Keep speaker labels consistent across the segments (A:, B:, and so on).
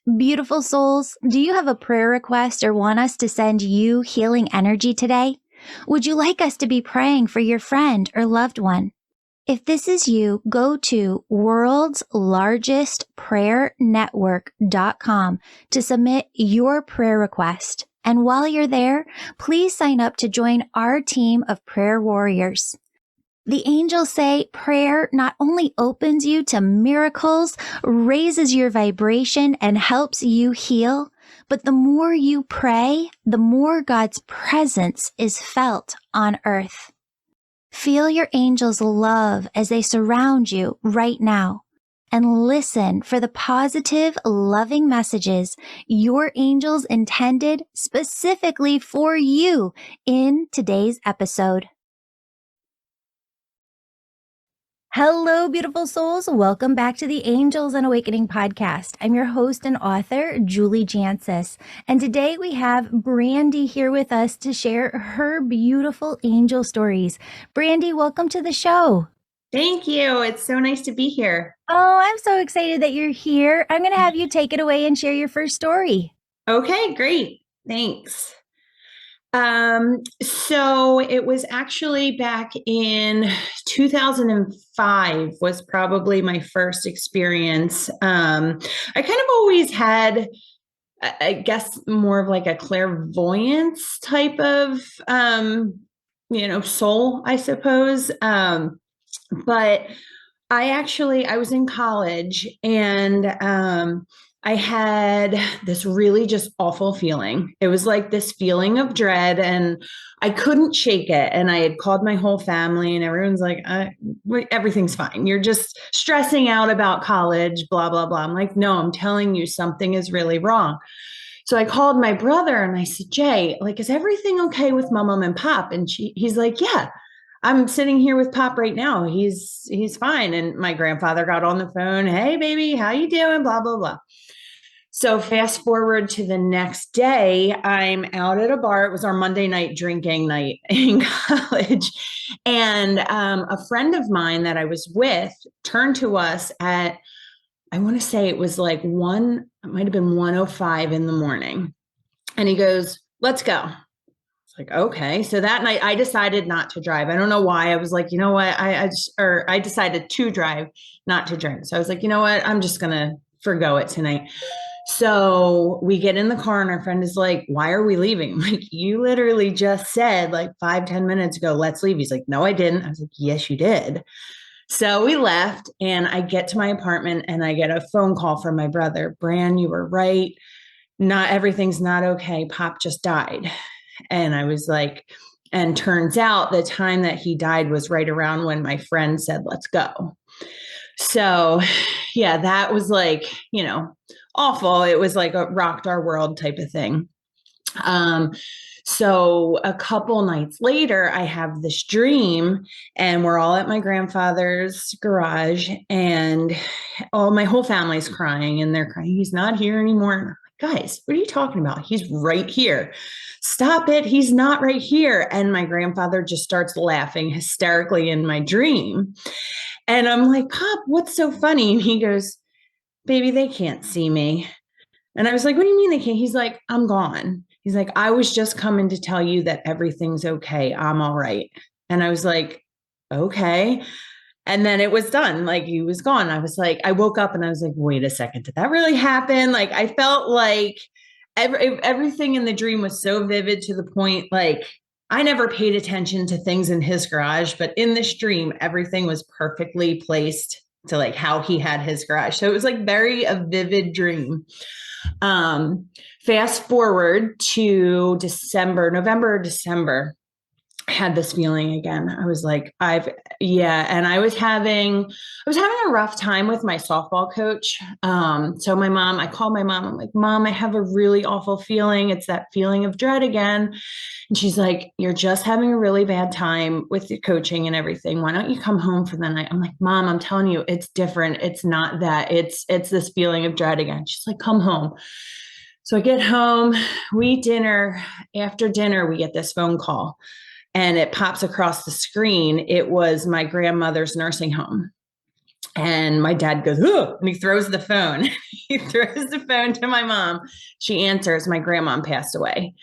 A: Beautiful souls, do you have a prayer request or want us to send you healing energy today? Would you like us to be praying for your friend or loved one? If this is you, go to worldslargestprayernetwork.com to submit your prayer request. And while you're there, please sign up to join our team of prayer warriors. The angels say prayer not only opens you to miracles, raises your vibration, and helps you heal, but the more you pray, the more God's presence is felt on earth. Feel your angels' love as they surround you right now, and listen for the positive, loving messages your angels intended specifically for you in today's episode. Hello, beautiful souls. Welcome back to the Angels and Awakening podcast. I'm your host and author, Julie Jancius. And today we have Brandie here with us to share her beautiful angel stories. Brandie, welcome to the show.
B: Thank you. It's so nice to be here.
A: Oh, I'm so excited that you're here. I'm going to have you take it away and share your first story.
B: Okay, great. Thanks. So it was actually back in 2005 was probably my first experience. I kind of always had, I guess, more of like a clairvoyance type of, soul, I suppose. But I was in college and, I had this really just awful feeling. It was like this feeling of dread and I couldn't shake it. And I had called my whole family and everyone's like, everything's fine. You're just stressing out about college, blah, blah, blah. I'm like, no, I'm telling you something is really wrong. So I called my brother and I said, Jay, like, is everything okay with my mom and pop? And he's like, yeah. I'm sitting here with Pop right now. He's fine. And my grandfather got on the phone. Hey, baby, how you doing? Blah, blah, blah. So fast forward to the next day, I'm out at a bar. It was our Monday night drinking night in college. And a friend of mine that I was with turned to us at, I want to say it was like it might have been 1:05 in the morning. And he goes, let's go. Like, okay. So that night I decided not to drive. I don't know why. I was like, you know what? I decided to drive, not to drink. So I was like, you know what? I'm just going to forgo it tonight. So we get in the car and our friend is like, why are we leaving? I'm like, you literally just said like 5-10 minutes ago, let's leave. He's like, no, I didn't. I was like, yes, you did. So we left and I get to my apartment and I get a phone call from my brother. Bran, you were right. Not everything's not okay. Pop just died. And I was like, and turns out the time that he died was right around when my friend said, let's go. So yeah, that was like, awful. It was like a rocked our world type of thing. So a couple nights later, I have this dream and we're all at my grandfather's garage and my whole family's crying and they're crying. He's not here anymore. Guys, what are you talking about? He's right here. Stop it. He's not right here. And my grandfather just starts laughing hysterically in my dream. And I'm like, Pop, what's so funny? And he goes, baby, they can't see me. And I was like, what do you mean they can't? He's like, I'm gone. He's like, I was just coming to tell you that everything's okay. I'm all right. And I was like, okay. And then it was done. Like he was gone. I was like, I woke up and I was like, wait a second. Did that really happen? Like I felt like everything in the dream was so vivid to the point, like I never paid attention to things in his garage, but in this dream, everything was perfectly placed to like how he had his garage. So it was like a vivid dream. Fast forward to November or December. Had this feeling again. I was like, and I was having a rough time with my softball coach. So I called my mom. I'm like, Mom, I have a really awful feeling. It's that feeling of dread again. And she's like, you're just having a really bad time with the coaching and everything. Why don't you come home for the night? I'm like, Mom, I'm telling you, it's different. It's not that. It's this feeling of dread again. She's like, come home. So I get home, we eat dinner. After dinner, we get this phone call. And it pops across the screen. It was my grandmother's nursing home. And my dad goes, "Ugh," and he throws the phone. He throws the phone to my mom. She answers, my grandma passed away.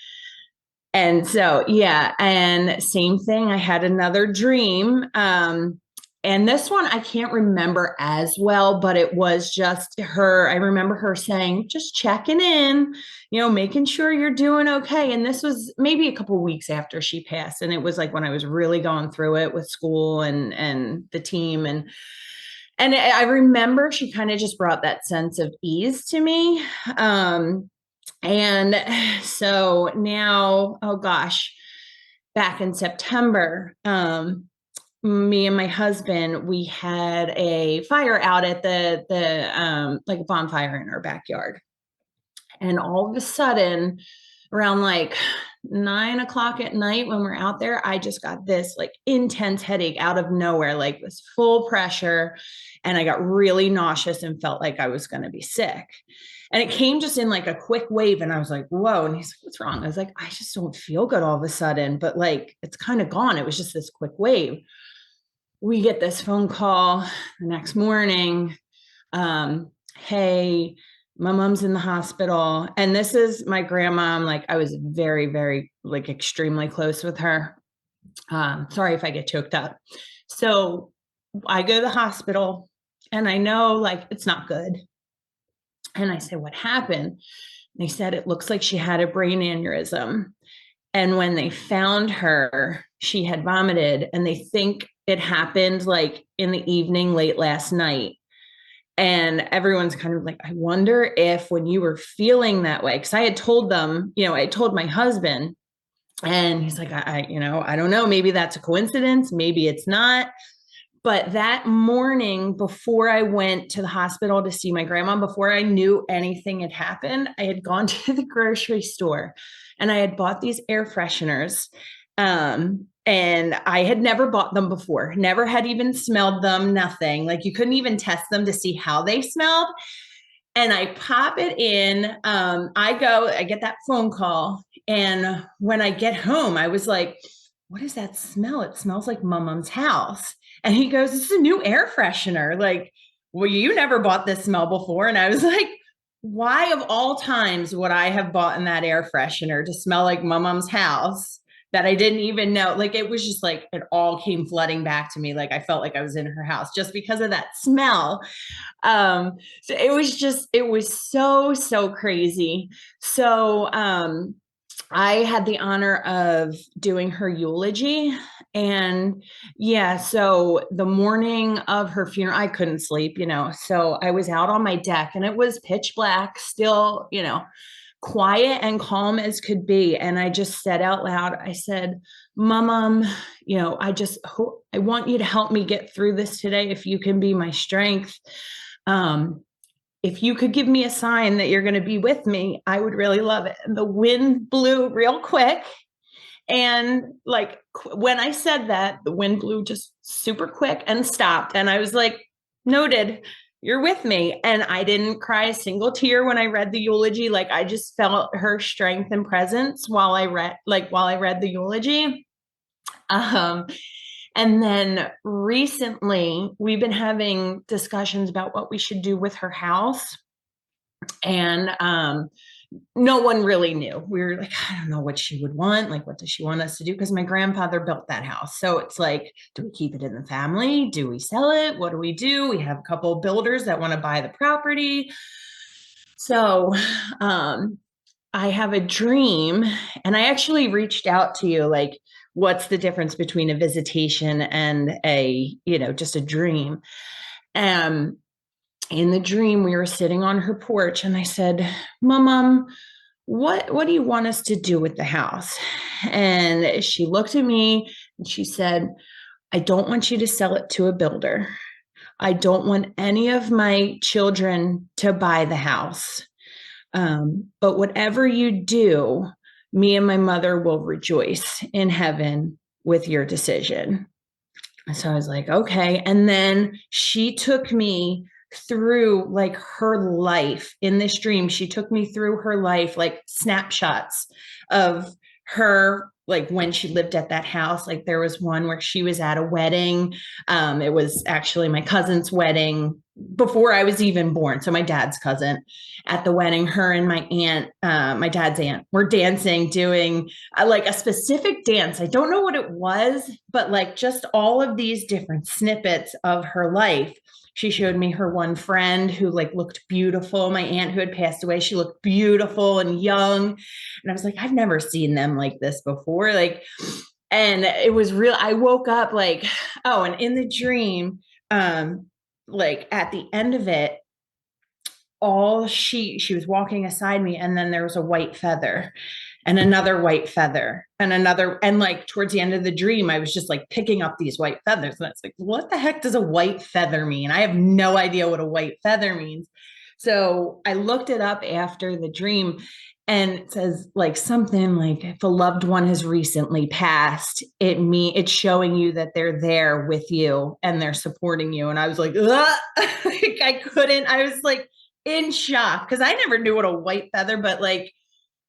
B: And so, yeah. And same thing. I had another dream. And this one I can't remember as well, but it was just her. I remember her saying, just checking in, making sure you're doing okay. And this was maybe a couple of weeks after she passed. And it was like when I was really going through it with school and the team. And I remember she kind of just brought that sense of ease to me. And so now, oh gosh, back in September, me and my husband, we had a fire out at the like a bonfire in our backyard. And all of a sudden, around like 9 o'clock at night when we're out there, I just got this like intense headache out of nowhere, like this full pressure. And I got really nauseous and felt like I was going to be sick. And it came just in like a quick wave. And I was like, whoa. And he's like, what's wrong? I was like, I just don't feel good all of a sudden, but like, it's kind of gone. It was just this quick wave. We get this phone call the next morning. Hey, my mom's in the hospital. And this is my grandma. Like, I was very, very, like, extremely close with her. Sorry if I get choked up. So I go to the hospital and I know like it's not good. And I said, what happened? And they said, it looks like she had a brain aneurysm. And when they found her, she had vomited, and they think it happened like in the evening, late last night. And everyone's kind of like, I wonder if when you were feeling that way, because I had told them, I told my husband, and he's like, I don't know, maybe that's a coincidence, maybe it's not. But that morning, before I went to the hospital to see my grandma, before I knew anything had happened, I had gone to the grocery store and I had bought these air fresheners. And I had never bought them before, never had even smelled them, nothing. Like you couldn't even test them to see how they smelled. And I pop it in. I get that phone call. And when I get home, I was like, what is that smell? It smells like Mom's house. And he goes, this is a new air freshener. Like, well, you never bought this smell before. And I was like, why of all times would I have bought in that air freshener to smell like Mom's house that I didn't even know? Like, it was just like, it all came flooding back to me. Like I felt like I was in her house just because of that smell. So it was so crazy. So, I had the honor of doing her eulogy. And yeah, so the morning of her funeral, I couldn't sleep, so I was out on my deck and it was pitch black, still, quiet and calm as could be. And I just said out loud, I said, Mom, I want you to help me get through this today. If you can be my strength. If you could give me a sign that you're going to be with me, I would really love it. And the wind blew real quick. And like when I said that, the wind blew just super quick and stopped. And I was like, noted, you're with me. And I didn't cry a single tear when I read the eulogy. Like I just felt her strength and presence while I read the eulogy. And then recently we've been having discussions about what we should do with her house. And no one really knew. We were like, I don't know what she would want. Like, what does she want us to do? Because my grandfather built that house. So it's like, do we keep it in the family? Do we sell it? What do we do? We have a couple of builders that want to buy the property. So I have a dream, and I actually reached out to you, like, what's the difference between a visitation and just a dream? In the dream, we were sitting on her porch, and I said, Mom, what do you want us to do with the house? And she looked at me and she said, I don't want you to sell it to a builder. I don't want any of my children to buy the house. But whatever you do, me and my mother will rejoice in heaven with your decision. So I was like, okay. And then she took me through like her life in this dream. She took me through her life, like snapshots of her like when she lived at that house. Like there was one where she was at a wedding. It was actually my cousin's wedding before I was even born. So my dad's cousin at the wedding, her and my aunt, my dad's aunt, were dancing, doing like a specific dance. I don't know what it was, but like just all of these different snippets of her life. She showed me her one friend who like looked beautiful. My aunt who had passed away, she looked beautiful and young. And I was like, I've never seen them like this before. Like, and it was real. I woke up like, oh, and in the dream, like at the end of it, she was walking aside me, and then there was a white feather and another white feather and another, and like towards the end of the dream I was just like picking up these white feathers, and it's like, what the heck does a white feather mean? I have no idea what a white feather means. So I looked it up after the dream, and it says like something like, if a loved one has recently passed, it's showing you that they're there with you and they're supporting you. And I was like, like I couldn't, I was like in shock because I never knew what a white feather, but like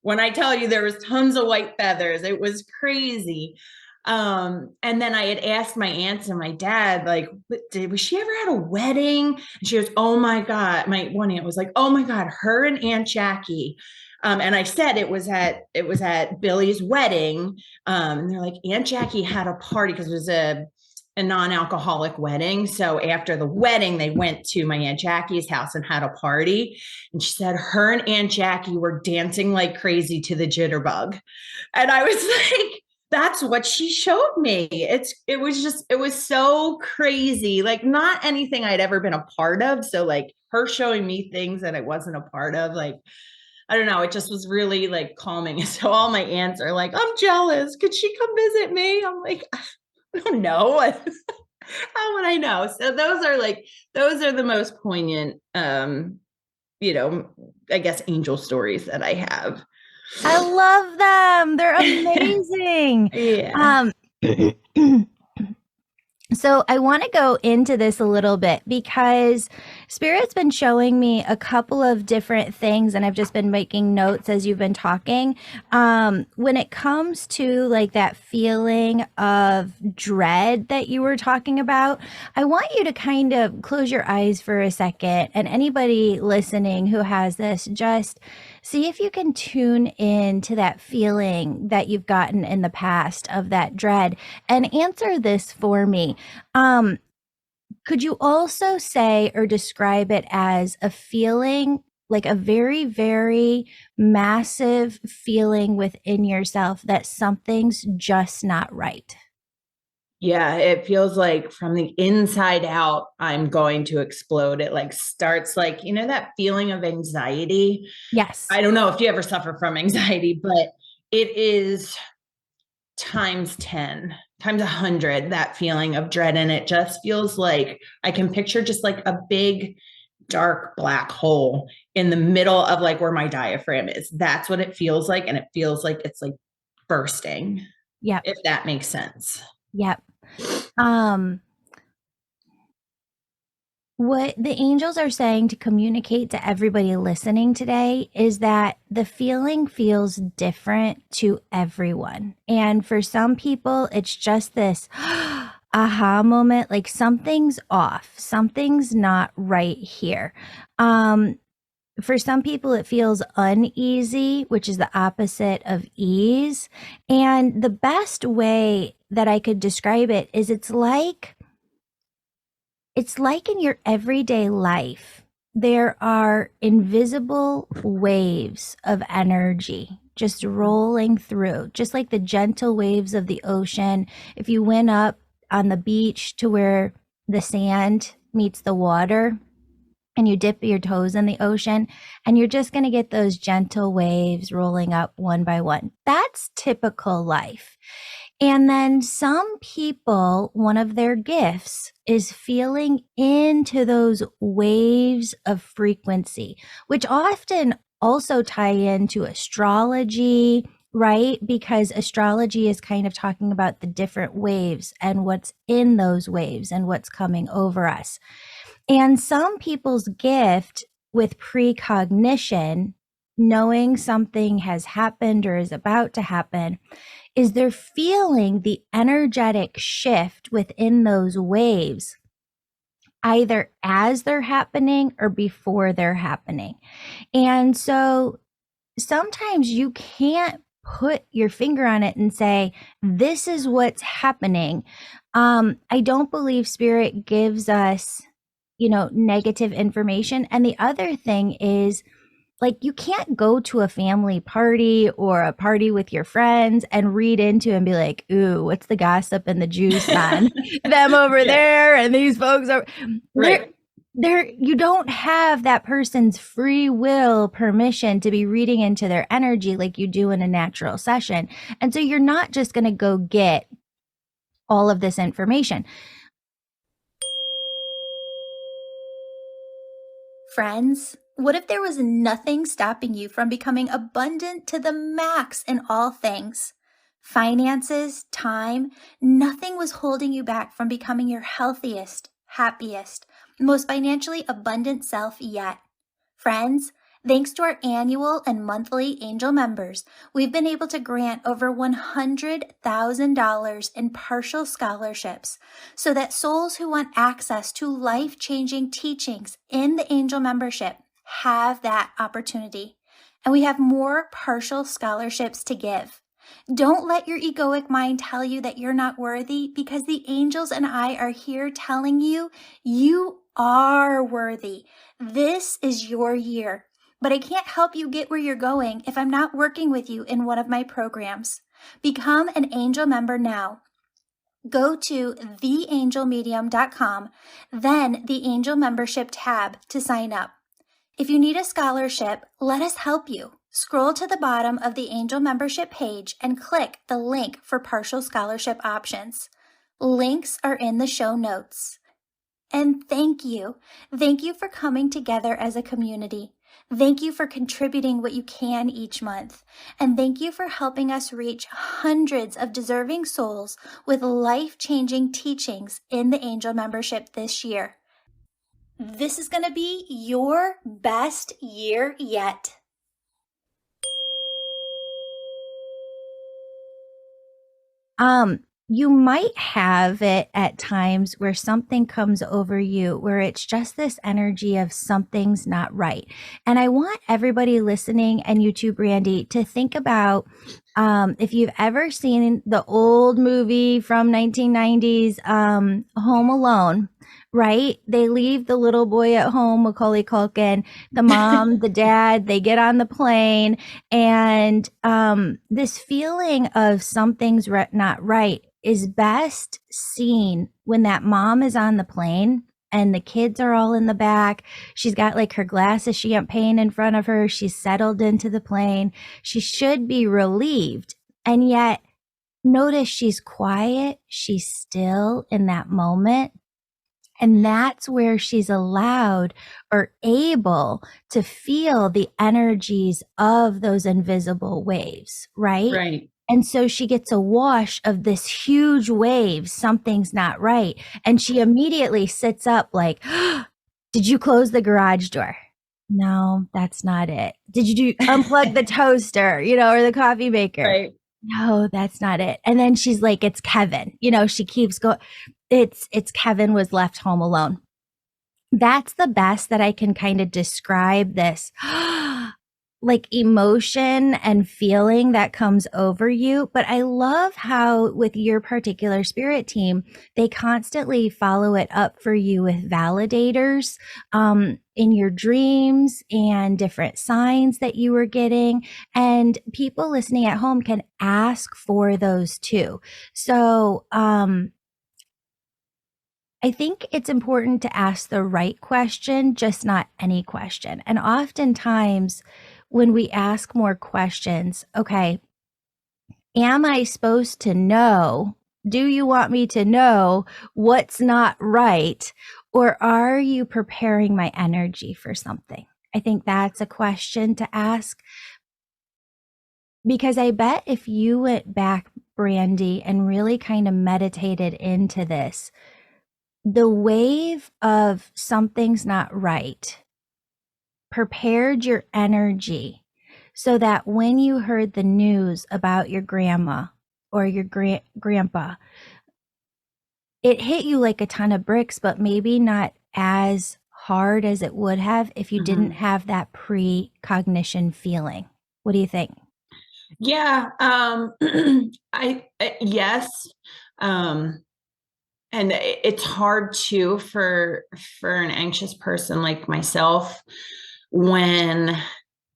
B: when I tell you there was tons of white feathers, it was crazy. And then I had asked my aunts and my dad, like, was she ever at a wedding? And she goes, oh my God. My one aunt was like, oh my God, her and Aunt Jackie. And I said it was at Billy's wedding. And they're like, Aunt Jackie had a party because it was a non-alcoholic wedding. So after the wedding, they went to my Aunt Jackie's house and had a party. And she said her and Aunt Jackie were dancing like crazy to the jitterbug. And I was like, that's what she showed me. It was so crazy. Like not anything I'd ever been a part of. So like her showing me things that I wasn't a part of, like, I don't know. It just was really like calming. So all my aunts are like, I'm jealous. Could she come visit me? I'm like, I don't know. How would I know? So those are the most poignant, I guess angel stories that I have.
A: I love them. They're amazing.
B: Yeah.
A: So I want to go into this a little bit because Spirit's been showing me a couple of different things, and I've just been making notes as you've been talking. When it comes to like that feeling of dread that you were talking about, I want you to kind of close your eyes for a second, and anybody listening who has this, just see if you can tune in to that feeling that you've gotten in the past of that dread, and answer this for me. Could you also say or describe it as a feeling, like a very, very massive feeling within yourself that something's just not right?
B: Yeah, it feels like from the inside out, I'm going to explode. It like starts like, that feeling of anxiety.
A: Yes.
B: I don't know if you ever suffer from anxiety, but it is times 10, times 100, that feeling of dread. And it just feels like I can picture just like a big, dark black hole in the middle of like where my diaphragm is. That's what it feels like. And it feels like it's like bursting.
A: Yep.
B: If that makes sense.
A: Yep. What the angels are saying to communicate to everybody listening today is that the feeling feels different to everyone. And for some people, it's just this aha moment, like something's off, something's not right here. For some people, it feels uneasy, which is the opposite of ease. And the best way that I could describe it is it's like in your everyday life, there are invisible waves of energy just rolling through, just like the gentle waves of the ocean. If you went up on the beach to where the sand meets the water and you dip your toes in the ocean, and you're just going to get those gentle waves rolling up one by one. That's typical life. And then some people, one of their gifts is feeling into those waves of frequency, which often also tie into astrology, right? Because astrology is kind of talking about the different waves and what's in those waves and what's coming over us. And some people's gift with precognition knowing something has happened or is about to happen, is they're feeling the energetic shift within those waves, either as they're happening or before they're happening. And so sometimes you can't put your finger on it and say, this is what's happening. I don't believe spirit gives us, negative information. And the other thing is, like, you can't go to a family party or a party with your friends and read into and be like, ooh, what's the gossip and the juice on them over there and these folks are
B: Right.
A: you don't have that person's free will permission to be reading into their energy like you do in a natural session. And so you're not just going to go get all of this information.
C: Friends, what if there was nothing stopping you from becoming abundant to the max in all things? Finances, time, nothing was holding you back from becoming your healthiest, happiest, most financially abundant self yet. Friends, thanks to our annual and monthly angel members, we've been able to grant over $100,000 in partial scholarships so that souls who want access to life-changing teachings in the angel membership have that opportunity. And we have more partial scholarships to give. Don't let your egoic mind tell you that you're not worthy, because the angels and I are here telling you, you are worthy. This is your year. But I can't help you get where you're going if I'm not working with you in one of my programs. Become an angel member now. Go to theangelmedium.com, then the angel membership tab to sign up. If you need a scholarship, let us help you. Scroll to the bottom of the angel membership page and click the link for partial scholarship options. Links are in the show notes. And thank you. Thank you for coming together as a community. Thank you for contributing what you can each month. And thank you for helping us reach hundreds of deserving souls with life-changing teachings in the angel membership this year. This is going to be your best year yet.
A: You might have it at times where something comes over you where it's just this energy of something's not right. And I want everybody listening, and you too, Brandie, to think about if you've ever seen the old movie from 1990s, Home Alone, right? They leave the little boy at home, Macaulay Culkin, the mom, the dad, they get on the plane, and this feeling of something's not right is best seen when that mom is on the plane and the kids are all in the back. She's got like her glass of champagne in front of her. She's settled into the plane. She should be relieved. And yet, notice she's quiet. She's still in that moment. And that's where she's allowed or able to feel the energies of those invisible waves, right?
B: Right.
A: And so she gets a wash of this huge wave. Something's not right. And she immediately sits up like, did you close the garage door? No, that's not it. Did you unplug the toaster, or the coffee maker?
B: Right.
A: No, that's not it. And then she's like, it's Kevin. She keeps going. It's Kevin was left home alone. That's the best that I can kind of describe this like emotion and feeling that comes over you. But I love how with your particular spirit team, they constantly follow it up for you with validators in your dreams and different signs that you were getting. And people listening at home can ask for those too. So, I think it's important to ask the right question, just not any question. And oftentimes when we ask more questions, okay, am I supposed to know? Do you want me to know what's not right? Or are you preparing my energy for something? I think that's a question to ask. Because I bet if you went back, Brandie, and really kind of meditated into this, the wave of something's not right prepared your energy so that when you heard the news about your grandma or your grandpa, it hit you like a ton of bricks, but maybe not as hard as it would have if you didn't have that precognition feeling. What do you think?
B: Yeah. Yes. And it's hard too for an anxious person like myself when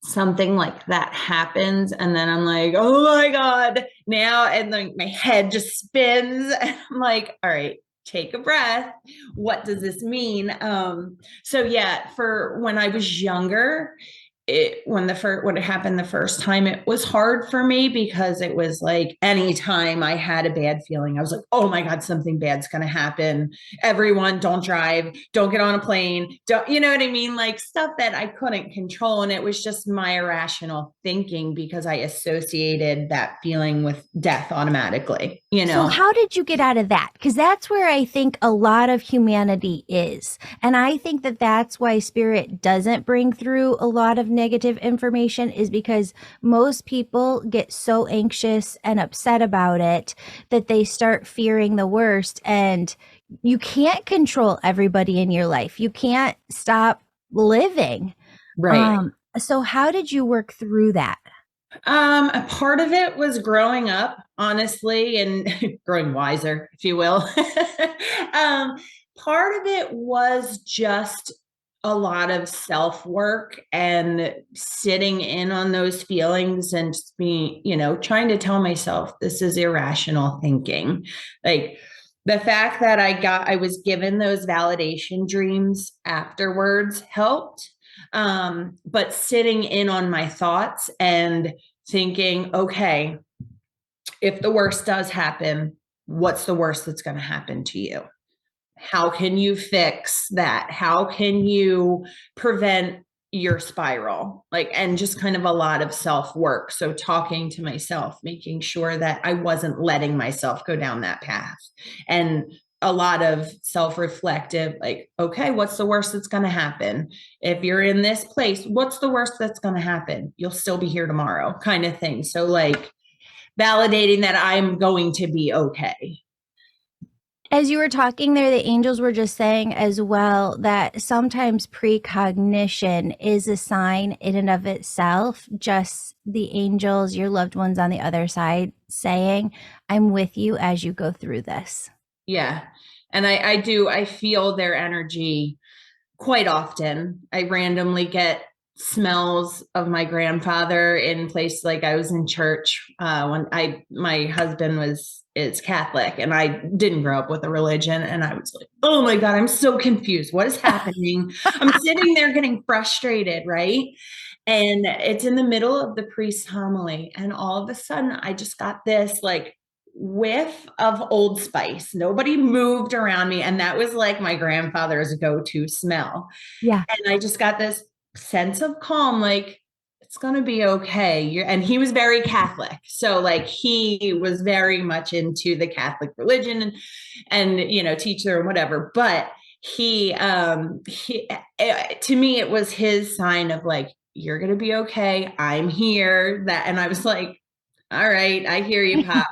B: something like that happens, and then I'm like, oh my God, now, and then my head just spins, and I'm like, all right, take a breath. What does this mean? So yeah, for when I was younger, when it happened the first time, it was hard for me because it was like anytime I had a bad feeling, I was like, oh my God, something bad's going to happen. Everyone, don't drive, don't get on a plane. Don't, you know what I mean? Like stuff that I couldn't control. And it was just my irrational thinking because I associated that feeling with death automatically, you know?
A: So how did you get out of that? Because that's where I think a lot of humanity is. And I think that that's why spirit doesn't bring through a lot of negative information, is because most people get so anxious and upset about it that they start fearing the worst. And you can't control everybody in your life. You can't stop living.
B: Right.
A: So how did you work through that?
B: A part of it was growing up, honestly, and growing wiser, if you will. Part of it was just a lot of self work and sitting in on those feelings and just being, trying to tell myself this is irrational thinking. Like the fact that I was given those validation dreams afterwards helped. But sitting in on my thoughts and thinking, okay, if the worst does happen, what's the worst that's going to happen to you? How can you fix that? How can you prevent your spiral? And just kind of a lot of self work. So talking to myself, making sure that I wasn't letting myself go down that path, and a lot of self-reflective, okay, what's the worst that's going to happen? If you're in this place, what's the worst that's going to happen? You'll still be here tomorrow, kind of thing. So validating that I'm going to be okay.
A: As you were talking there, the angels were just saying as well that sometimes precognition is a sign in and of itself, just the angels, your loved ones on the other side, saying, I'm with you as you go through this.
B: Yeah. And I feel their energy quite often. I randomly get smells of my grandfather in places. Like I was in church when my husband is Catholic, and I didn't grow up with a religion, and I was like, oh my God, I'm so confused. What is happening? I'm sitting there getting frustrated, right? And it's in the middle of the priest's homily, and all of a sudden I just got this whiff of Old Spice. Nobody moved around me, and that was like my grandfather's go-to smell.
A: Yeah.
B: And I just got this sense of calm, it's going to be okay. And he was very Catholic. So he was very much into the Catholic religion and teacher and whatever. But he to me, it was his sign of you're going to be okay. I'm here. And I was like, all right, I hear you, Pop.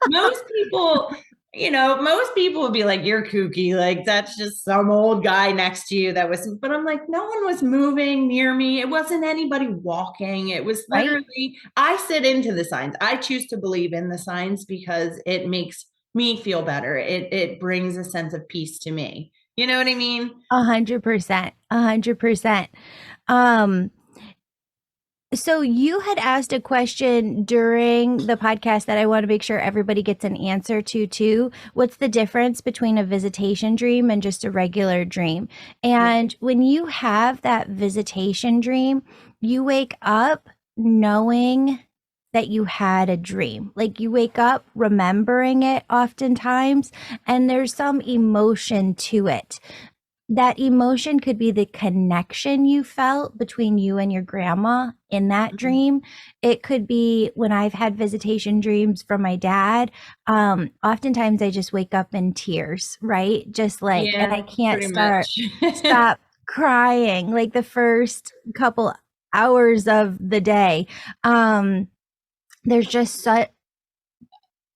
B: Most people, most people would be like, you're kooky. That's just some old guy next to you but I'm like, no one was moving near me. It wasn't anybody walking. It was literally, I sit into the signs. I choose to believe in the signs because it makes me feel better. It brings a sense of peace to me. You know what I mean?
A: 100%. 100%. So you had asked a question during the podcast that I want to make sure everybody gets an answer to too. What's the difference between a visitation dream and just a regular dream? And when you have that visitation dream, you wake up knowing that you had a dream. You wake up remembering it oftentimes, and there's some emotion to it. That emotion could be the connection you felt between you and your grandma in that dream. It could be when I've had visitation dreams from my dad. Oftentimes I just wake up in tears, right? Just and I can't stop crying. The first couple hours of the day. There's just such,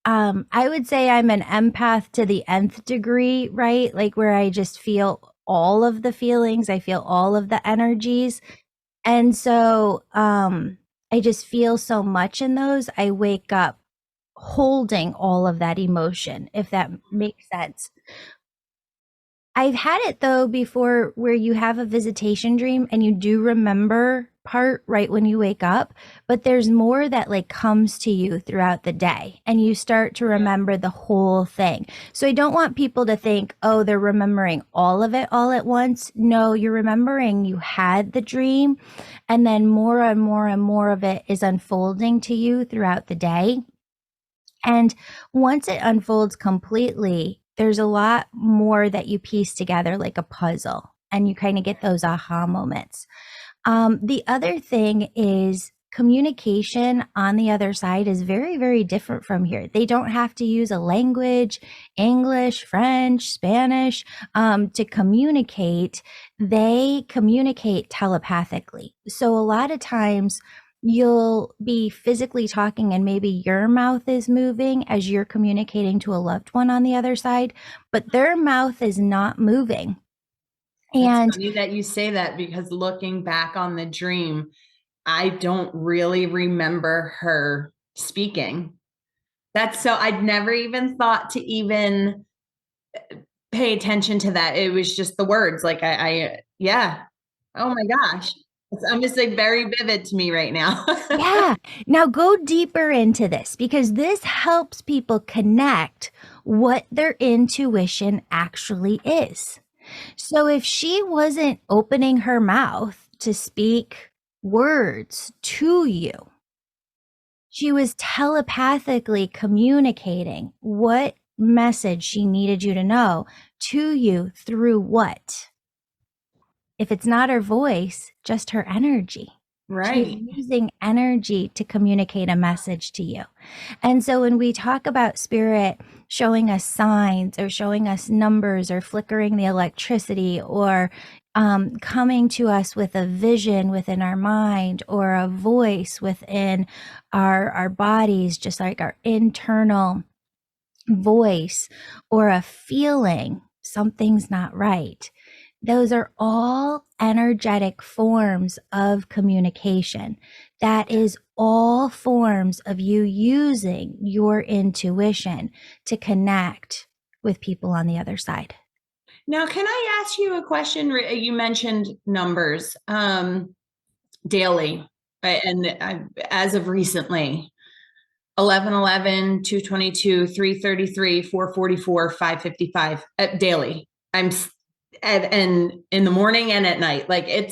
A: I would say I'm an empath to the nth degree, right? Like where I just feel all of the feelings, I feel all of the energies. And so I just feel so much in those. I wake up holding all of that emotion, if that makes sense. I've had it though before where you have a visitation dream and you do remember part right when you wake up, but there's more that like comes to you throughout the day and you start to remember the whole thing. So I don't want people to think, oh, they're remembering all of it all at once. No, you're remembering you had the dream and then more and more and more of it is unfolding to you throughout the day. And once it unfolds completely, there's a lot more that you piece together like a puzzle and you kind of get those aha moments. The other thing is communication on the other side is very, very different from here. They don't have to use a language, English, French, Spanish, to communicate. They communicate telepathically. So a lot of times you'll be physically talking and maybe your mouth is moving as you're communicating to a loved one on the other side, but their mouth is not moving. And
B: it's funny that you say that because looking back on the dream, I don't really remember her speaking. That's so I'd never even thought to even pay attention to that. It was just the words. Like yeah. Oh my gosh. I'm just like very vivid to me right now.
A: yeah, now go deeper into this because this helps people connect what their intuition actually is. So if she wasn't opening her mouth to speak words to you, she was telepathically communicating what message she needed you to know to you through what? If it's not her voice, just her energy.
B: Right.
A: She's using energy to communicate a message to you. And so when we talk about spirit showing us signs or showing us numbers or flickering the electricity or coming to us with a vision within our mind or a voice within our bodies, just like our internal voice or a feeling, something's not right. Those are all energetic forms of communication. That is all forms of you using your intuition to connect with people on the other side.
B: Now, can I ask you a question? You mentioned numbers daily, and as of recently, 11:11, 2:22, 3:33, 4:44, 5:55 daily. And in the morning and at night. Like I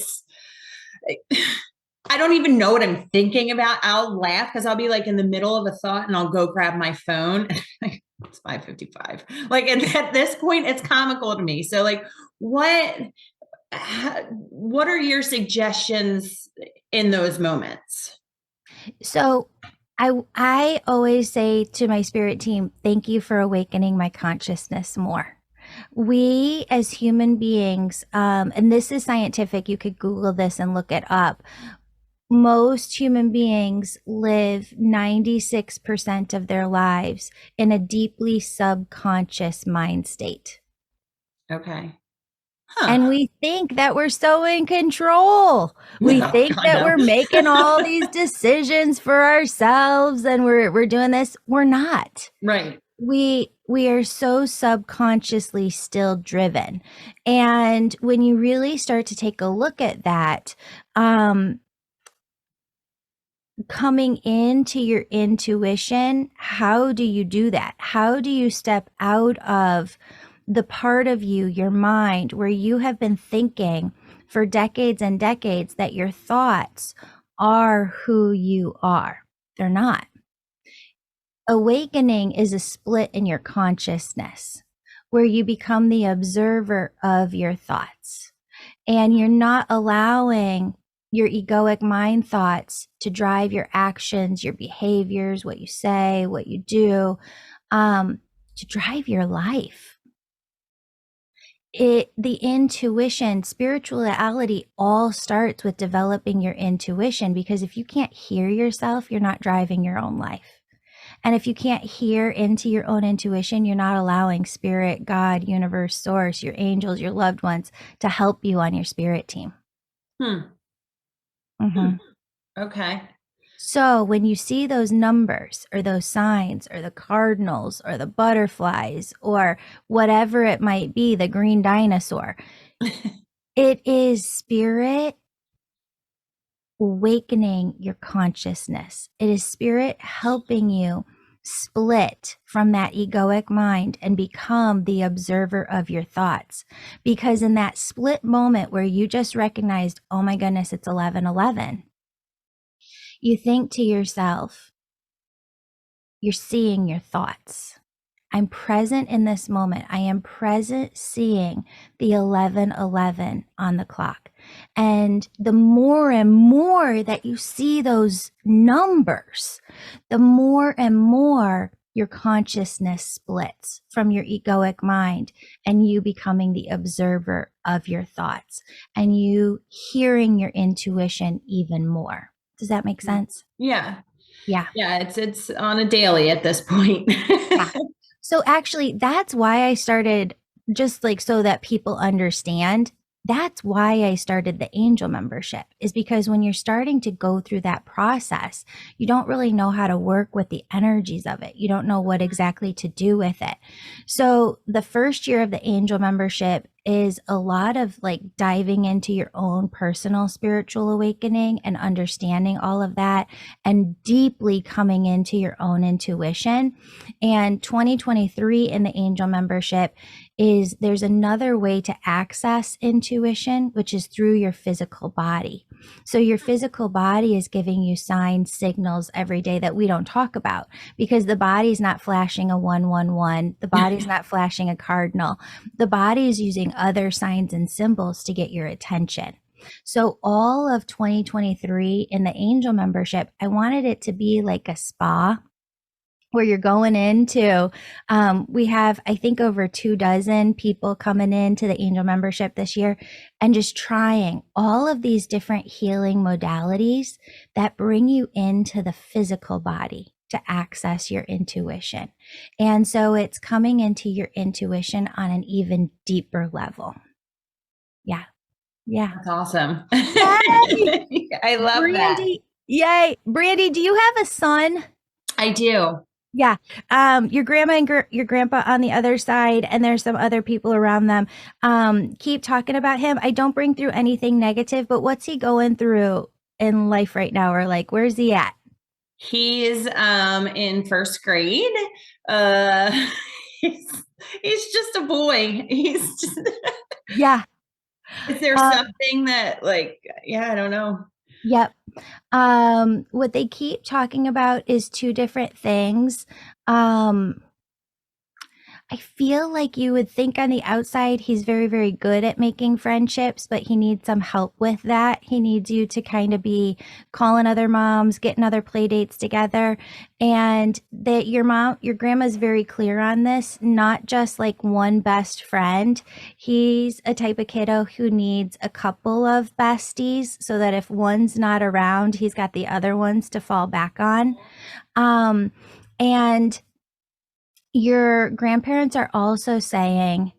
B: don't even know what I'm thinking about. I'll laugh because I'll be like in the middle of a thought and I'll go grab my phone. It's 5:55. Like at this point, it's comical to me. So like, what are your suggestions in those moments?
A: So I always say to my spirit team, thank you for awakening my consciousness more. We as human beings, and this is scientific, you could Google this and look it up. Most human beings live 96% of their lives in a deeply subconscious mind state.
B: Okay.
A: And we think that we're so in control. We think that we're making all these decisions for ourselves and we're doing this. We're not.
B: Right.
A: We are so subconsciously still driven. And when you really start to take a look at that, coming into your intuition, how do you do that? How do you step out of the part of you, your mind, where you have been thinking for decades and decades that your thoughts are who you are? They're not. Awakening is a split in your consciousness where you become the observer of your thoughts and you're not allowing your egoic mind thoughts to drive your actions, your behaviors, what you say, what you do, to drive your life. the intuition, spirituality all starts with developing your intuition, because if you can't hear yourself, you're not driving your own life. And if you can't hear into your own intuition, you're not allowing spirit, God, universe, source, your angels, your loved ones to help you on your spirit team.
B: Okay.
A: So when you see those numbers or those signs or the cardinals or the butterflies or whatever it might be, the green dinosaur, it is spirit awakening your consciousness. It is spirit helping you split from that egoic mind and become the observer of your thoughts. Because in that split moment where you just recognized, oh my goodness, it's 11:11, you think to yourself, you're seeing your thoughts. I'm present in this moment. I am present seeing the 11:11 on the clock. And the more and more that you see those numbers, the more and more your consciousness splits from your egoic mind, and you becoming the observer of your thoughts, and you hearing your intuition even more. Does that make sense?
B: Yeah.
A: Yeah.
B: Yeah. It's on a daily at this point.
A: Yeah. So actually, that's why I started, just like so that people understand, that's why I started the angel membership, is because when you're starting to go through that process, you don't really know how to work with the energies of it. You don't know what exactly to do with it. So the first year of the angel membership is a lot of like diving into your own personal spiritual awakening and understanding all of that, and deeply coming into your own intuition. And 2023 in the angel membership is, there's another way to access intuition, which is through your physical body. So your physical body is giving you signs, signals every day that we don't talk about, because the body's not flashing a 111. The body's not flashing a cardinal. The body is using other signs and symbols to get your attention. So all of 2023 in the angel membership, I wanted it to be like a spa where you're going into, we have, I think, over 24 people coming into the angel membership this year, and just trying all of these different healing modalities that bring you into the physical body to access your intuition. And so it's coming into your intuition on an even deeper level. Yeah. Yeah.
B: That's awesome.
A: Yay!
B: I love that.
A: Brandie, yay. Brandie, do you have a son?
B: I do.
A: Yeah. Your grandma and your grandpa on the other side, and there's some other people around them. Keep talking about him. I don't bring through anything negative, but what's he going through in life right now? Or like, where's he at?
B: He's in first grade. Uh he's just a boy. He's just
A: Yeah.
B: Is there something that, like, yeah, I don't know.
A: Yep. What they keep talking about is two different things. I feel like you would think on the outside he's very, very good at making friendships, but he needs some help with that. He needs you to kind of be calling other moms, getting other play dates together, and that your grandma's very clear on this, not just like one best friend. He's a type of kiddo who needs a couple of besties so that if one's not around, he's got the other ones to fall back on. And your grandparents are also saying,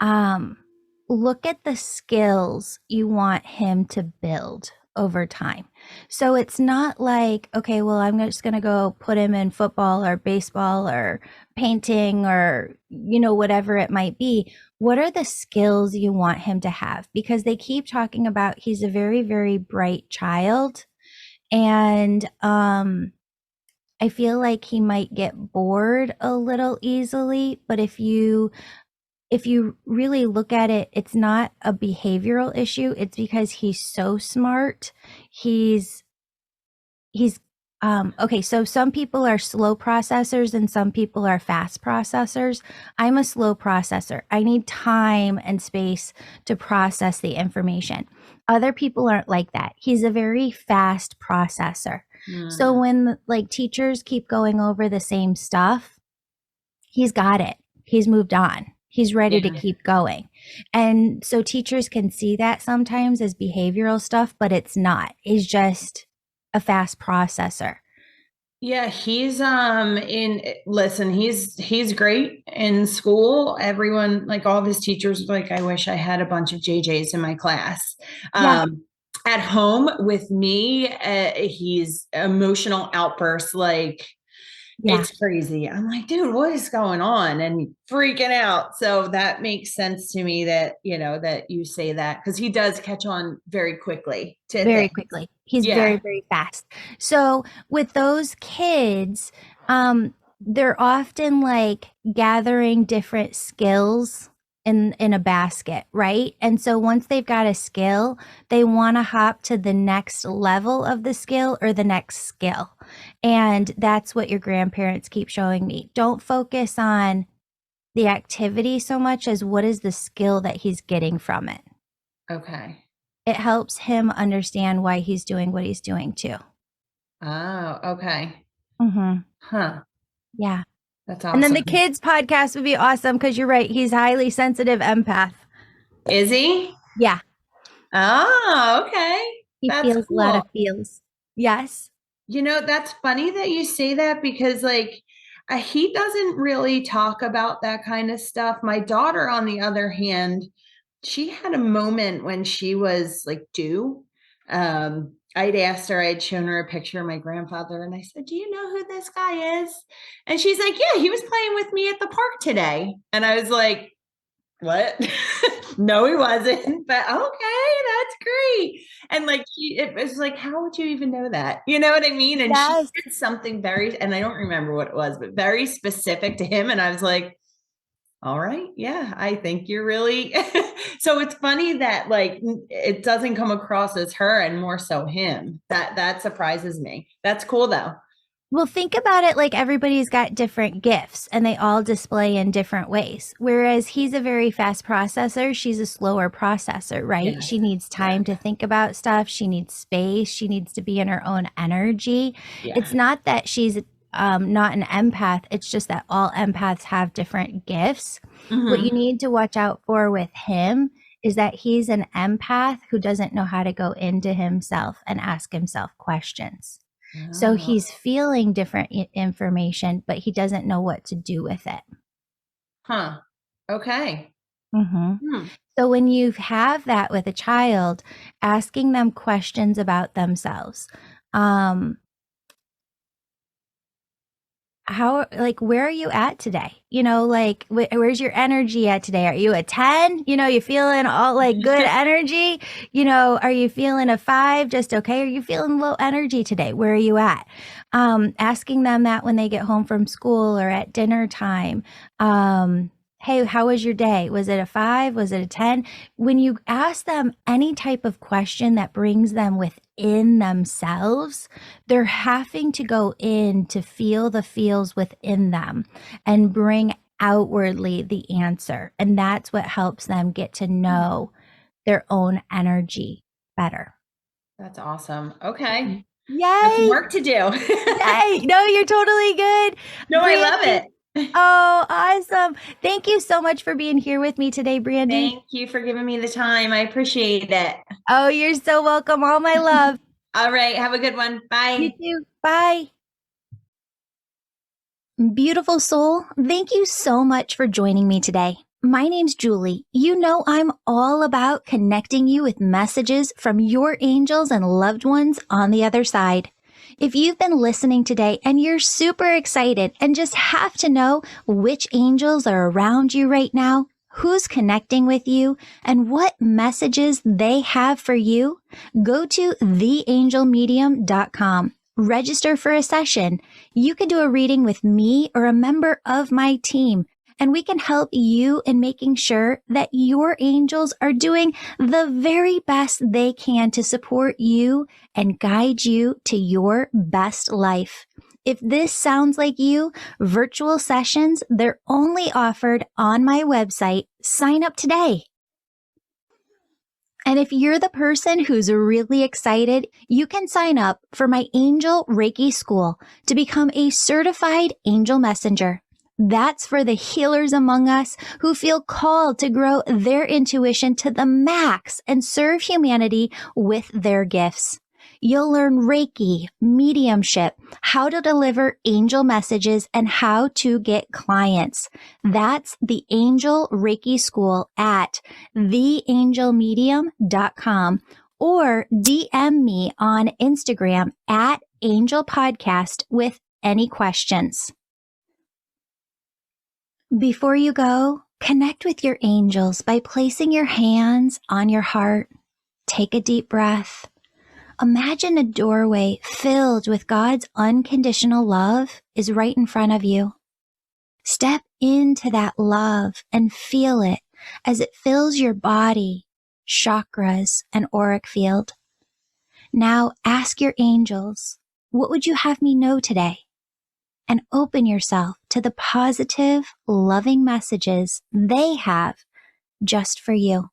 A: look at the skills you want him to build over time. So it's not like, okay, well, I'm just going to go put him in football or baseball or painting or, whatever it might be. What are the skills you want him to have? Because they keep talking about he's a very, very bright child. And, I feel like he might get bored a little easily, but if you really look at it, it's not a behavioral issue. It's because he's so smart. He's okay, so some people are slow processors and some people are fast processors. I'm a slow processor. I need time and space to process the information. Other people aren't like that. He's a very fast processor. So when like teachers keep going over the same stuff, he's got it. He's moved on. He's ready to
B: Yeah.
A: keep going. And so teachers can see that sometimes as behavioral stuff, but it's not. He's just a fast processor.
B: Yeah, he's he's great in school. Everyone, like all of his teachers, like, I wish I had a bunch of JJs in my class.
A: Yeah.
B: At home with me, he's emotional outbursts, like
A: Yeah.
B: it's crazy. I'm like, dude, what is going on? And freaking out. So that makes sense to me that, that you say that, because he does catch on very quickly to
A: Very
B: things.
A: quickly. He's
B: Yeah.
A: very, very fast. So with those kids, they're often like gathering different skills in a basket, right? And so once they've got a skill, they want to hop to the next level of the skill or the next skill. And that's what your grandparents keep showing me. Don't focus on the activity so much as what is the skill that he's getting from it.
B: Okay.
A: It helps him understand why he's doing what he's doing too.
B: Oh, okay.
A: Mm-hmm.
B: Huh.
A: Yeah.
B: That's awesome.
A: And then the kids podcast would be awesome because you're right. He's highly sensitive empath.
B: Is he?
A: Yeah.
B: Oh, okay.
A: He
B: That's
A: feels
B: cool.
A: a lot of feels. Yes.
B: That's funny that you say that, because like he doesn't really talk about that kind of stuff. My daughter, on the other hand, she had a moment when she was like due. I'd asked her, I'd shown her a picture of my grandfather, and I said, do you know who this guy is? And she's like, yeah, he was playing with me at the park today. And I was like, what? No, he wasn't. But okay, that's great. And like it was like, how would you even know that? You know what I mean? And
A: Yes.
B: she did something and I don't remember what it was, but very specific to him. And I was like, all right, yeah, I think you're really so it's funny that like it doesn't come across as her and more so him. That surprises me. That's cool though.
A: Well, think about it like everybody's got different gifts and they all display in different ways. Whereas he's a very fast processor, she's a slower processor, right?
B: Yeah.
A: She needs time to think about stuff. She needs space. She needs to be in her own energy.
B: Yeah.
A: It's not that she's not an empath. It's just that all empaths have different gifts.
B: Mhm.
A: What you need to watch out for with him is that he's an empath who doesn't know how to go into himself and ask himself questions. So he's feeling different information, but he doesn't know what to do with it.
B: Huh. Okay.
A: Mm-hmm. So when you have that with a child, asking them questions about themselves, where are you at today? Like, where's your energy at today? Are you a 10? You feeling all like good energy? Are you feeling a 5? Just okay. Are you feeling low energy today? Where are you at? Asking them that when they get home from school or at dinner time. Hey, how was your day? Was it a 5? Was it a 10? When you ask them any type of question that brings them within themselves, they're having to go in to feel the feels within them and bring outwardly the answer. And that's what helps them get to know their own energy better.
B: That's awesome. Okay.
A: Yay!
B: Got some work to do.
A: Yay! No, you're totally good.
B: No,
A: Brandie,
B: I love it.
A: Oh, awesome. Thank you so much for being here with me today, Brandie.
B: Thank you for giving me the time. I appreciate it.
A: Oh, you're so welcome. All my love.
B: All right. Have a good one. Bye.
A: You too. Bye. Beautiful soul, thank you so much for joining me today. My name's Julie. You know I'm all about connecting you with messages from your angels and loved ones on the other side. If you've been listening today and you're super excited and just have to know which angels are around you right now, who's connecting with you, and what messages they have for you, go to theangelmedium.com. Register for a session. You can do a reading with me or a member of my team, and we can help you in making sure that your angels are doing the very best they can to support you and guide you to your best life. If this sounds like you, virtual sessions, they're only offered on my website. Sign up today. And if you're the person who's really excited, you can sign up for my Angel Reiki School to become a certified angel messenger. That's for the healers among us who feel called to grow their intuition to the max and serve humanity with their gifts. You'll learn Reiki, mediumship, how to deliver angel messages, and how to get clients. That's the Angel Reiki School at theangelmedium.com or DM me on Instagram at Angel Podcast with any questions. Before you go, connect with your angels by placing your hands on your heart. Take a deep breath. Imagine a doorway filled with God's unconditional love is right in front of you. Step into that love and feel it as it fills your body, chakras, and auric field. Now ask your angels, what would you have me know today? And open yourself to the positive, loving messages they have just for you.